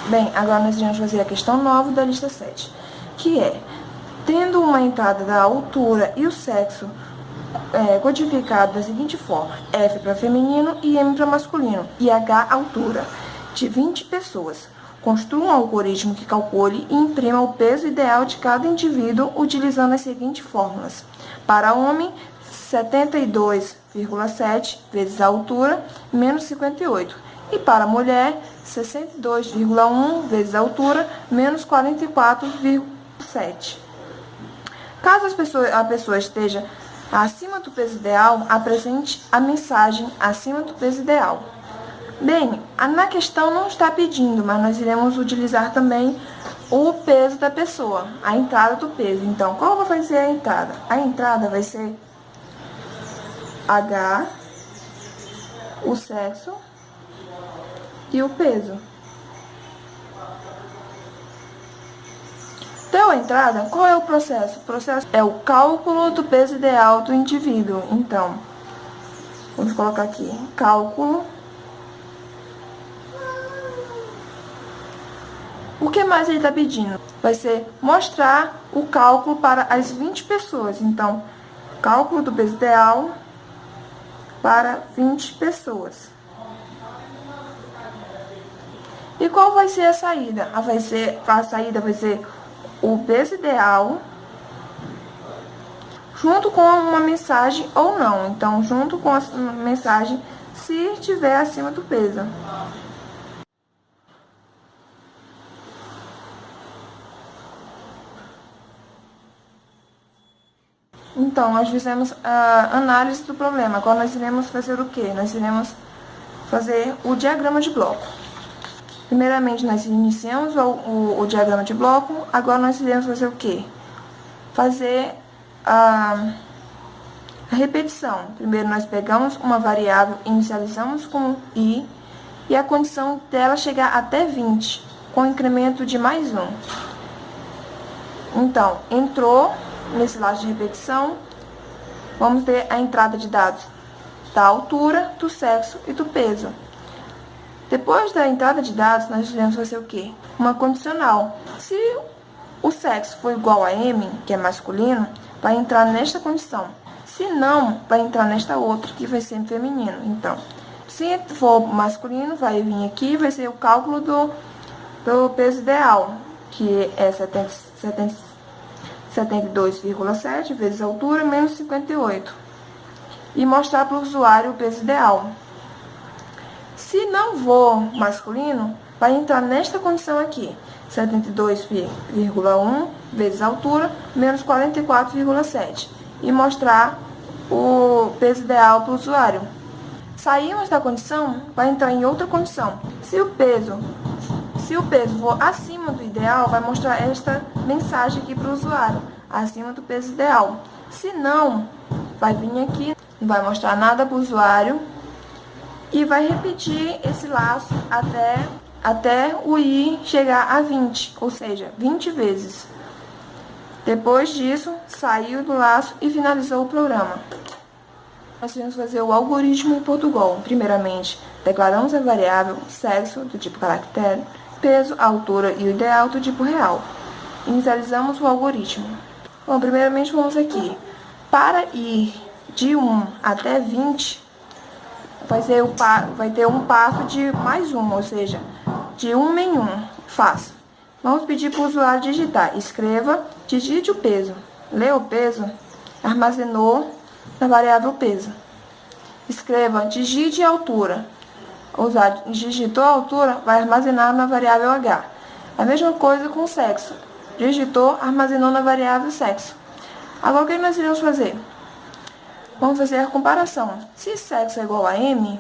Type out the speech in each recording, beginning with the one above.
Bem, agora nós iremos fazer a questão 9 da lista 7, que é, tendo uma entrada da altura e o sexo codificado da seguinte forma: F para feminino e M para masculino, e H altura, de 20 pessoas. Construa um algoritmo que calcule e imprima o peso ideal de cada indivíduo utilizando as seguintes fórmulas. Para homem, 72,7 vezes a altura, menos 58. E para mulher, 62,1 vezes a altura, menos 44,7. Caso a pessoa esteja acima do peso ideal, apresente a mensagem acima do peso ideal. Bem, na questão não está pedindo, mas nós iremos utilizar também o peso da pessoa, a entrada do peso. Então, qual vai ser a entrada? A entrada vai ser H, o sexo e o peso. Deu a entrada, qual é o processo? O processo é o cálculo do peso ideal do indivíduo. Então, vamos colocar aqui, cálculo. O que mais ele está pedindo? Vai ser mostrar o cálculo para as 20 pessoas. Então, cálculo do peso ideal para 20 pessoas. E qual vai ser a saída? A saída vai ser o peso ideal junto com uma mensagem ou não. Então, junto com a mensagem se estiver acima do peso. Então, nós fizemos a análise do problema. Agora nós iremos fazer o quê? Nós iremos fazer o diagrama de bloco. Primeiramente, nós iniciamos o diagrama de bloco. Agora nós iremos fazer o quê? Fazer a repetição. Primeiro, nós pegamos uma variável, inicializamos com i, e a condição dela chegar até 20, com incremento de mais 1. Então, entrou nesse laço de repetição, vamos ter a entrada de dados da altura, do sexo e do peso. Depois da entrada de dados, nós iremos fazer o quê? Uma condicional. Se o sexo for igual a M, que é masculino, vai entrar nesta condição. Se não, vai entrar nesta outra, que vai ser feminino. Então, se for masculino, vai vir aqui, vai ser o cálculo do peso ideal, que é 72,7 vezes a altura, menos 58. E mostrar para o usuário o peso ideal. Se não for masculino, vai entrar nesta condição aqui, 72,1 vezes a altura, menos 44,7. E mostrar o peso ideal para o usuário. Saímos da condição, vai entrar em outra condição. Se o peso for acima do ideal, vai mostrar esta mensagem aqui para o usuário, acima do peso ideal. Se não, vai vir aqui, não vai mostrar nada para o usuário e vai repetir esse laço até o i chegar a 20, ou seja, 20 vezes. Depois disso, saiu do laço e finalizou o programa. Nós vamos fazer o algoritmo em Portugal. Primeiramente, declaramos a variável sexo do tipo caractere, peso, altura e o ideal do tipo real. Inicializamos o algoritmo. Bom, primeiramente vamos aqui. Para ir de 1 até 20, vai ter um passo de mais 1, ou seja, de 1 em 1. Faça. Vamos pedir para o usuário digitar. Escreva, digite o peso. Lê o peso, armazenou na variável peso. Escreva, digite a altura. O usuário digitou a altura, vai armazenar na variável H. A mesma coisa com o sexo. Digitou, armazenou na variável sexo. Agora, o que nós iremos fazer? Vamos fazer a comparação. Se sexo é igual a M,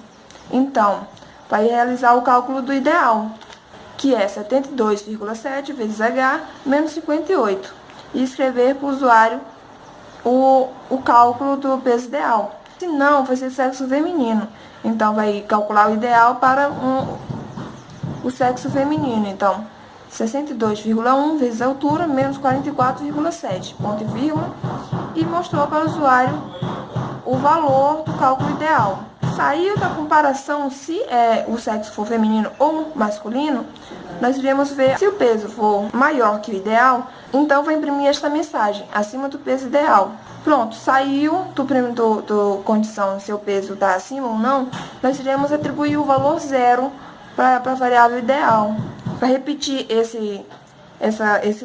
então, vai realizar o cálculo do ideal, que é 72,7 vezes H, menos 58. E escrever para o usuário o cálculo do peso ideal. Se não, vai ser sexo feminino. Então, vai calcular o ideal para o sexo feminino. Então, 62,1 vezes a altura, menos 44,7, ponto e vírgula, e mostrou para o usuário o valor do cálculo ideal. Saiu da comparação se o sexo for feminino ou masculino, nós iremos ver se o peso for maior que o ideal, então vai imprimir esta mensagem, acima do peso ideal. Pronto, saiu do condição se o peso está acima ou não, nós iremos atribuir o valor 0 para a variável ideal. Para repetir esse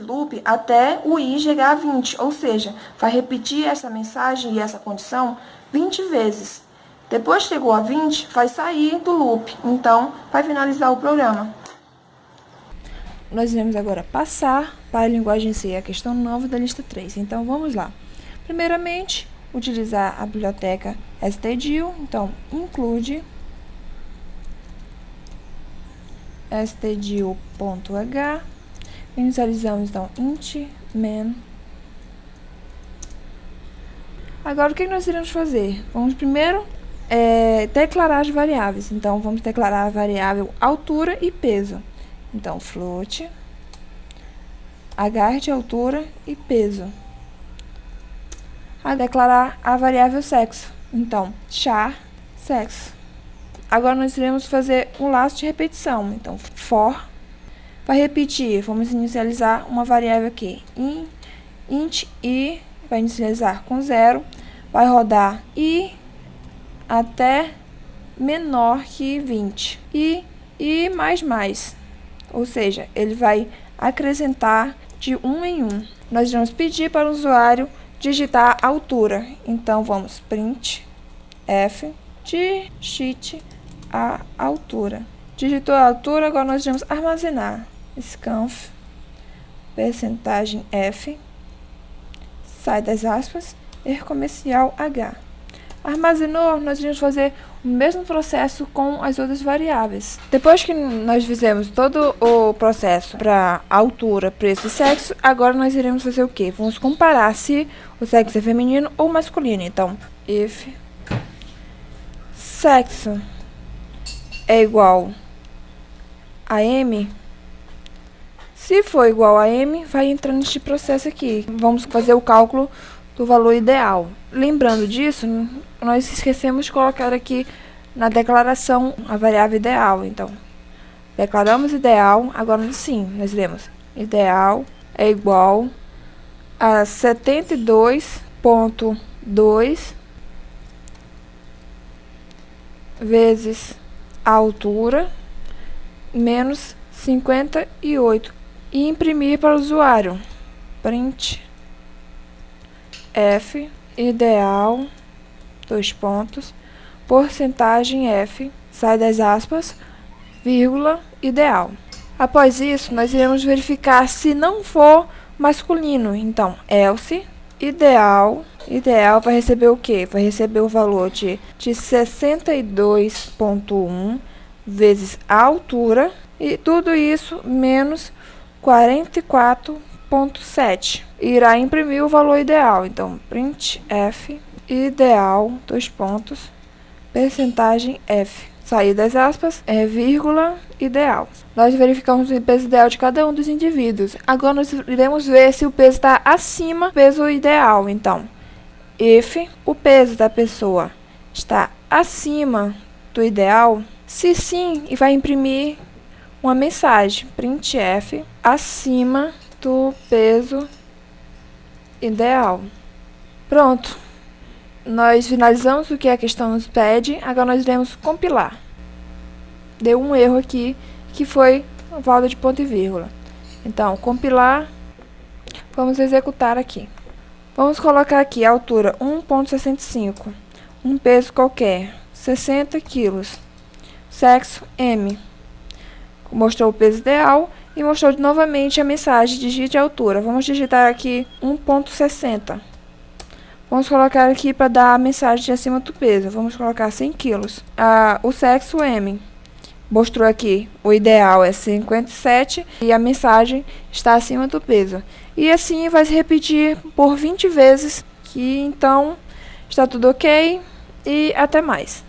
loop até o i chegar a 20, ou seja, vai repetir essa mensagem e essa condição 20 vezes. Depois que chegou a 20, vai sair do loop, então vai finalizar o programa. Nós iremos agora passar para a linguagem C, a questão 9 da lista 3. Então, vamos lá. Primeiramente, utilizar a biblioteca stdio, então, include stdio.h, inicializamos, então, int main. Agora, o que nós iremos fazer? Vamos primeiro declarar as variáveis. Então, vamos declarar a variável altura e peso. Então, float, h de altura e peso. A declarar a variável sexo. Então, char sexo. Agora, nós iremos fazer um laço de repetição. Então, for. Para repetir, vamos inicializar uma variável aqui. Int i, vai inicializar com 0. Vai rodar i até menor que 20. E mais. Ou seja, ele vai acrescentar de 1 em 1. Nós vamos pedir para o usuário digitar a altura. Então, vamos print f, digite a altura. Digitou a altura, agora nós vamos armazenar. Scanf, percentagem f, sai das aspas, comercial h. Armazenou, nós vamos fazer o mesmo processo com as outras variáveis. Depois que nós fizemos todo o processo para altura, preço e sexo, agora nós iremos fazer o quê? Vamos comparar se o sexo é feminino ou masculino. Então, if sexo é igual a m, se for igual a m, vai entrar neste processo aqui. Vamos fazer o cálculo do valor ideal. Lembrando disso, nós esquecemos de colocar aqui na declaração a variável ideal. Então, declaramos ideal, agora sim, nós iremos ideal é igual a 72,2 vezes a altura menos 58 e imprimir para o usuário. Print f ideal, porcentagem f, sai das aspas, vírgula, ideal. Após isso, nós iremos verificar se não for masculino. Então, else, ideal vai receber o quê? Vai receber o valor de 62,1 vezes a altura, e tudo isso menos 44,7. Irá imprimir o valor ideal. Então, print f, ideal, percentagem f, sair das aspas, vírgula, ideal. Nós verificamos o peso ideal de cada um dos indivíduos. Agora, nós iremos ver se o peso está acima do peso ideal. Então, if o peso da pessoa está acima do ideal, se sim, e vai imprimir uma mensagem, printf, acima do peso ideal. Pronto. Nós finalizamos o que a questão nos pede, agora nós iremos compilar. Deu um erro aqui, que foi a falta de ponto e vírgula. Então, compilar, vamos executar aqui. Vamos colocar aqui a altura 1,65, um peso qualquer, 60 quilos, sexo M. Mostrou o peso ideal e mostrou novamente a mensagem, digite a altura. Vamos digitar aqui 1,60. Vamos colocar aqui para dar a mensagem de acima do peso. Vamos colocar 100 quilos. O sexo M. Mostrou aqui, o ideal é 57 e a mensagem está acima do peso. E assim vai se repetir por 20 vezes, que então está tudo ok e até mais.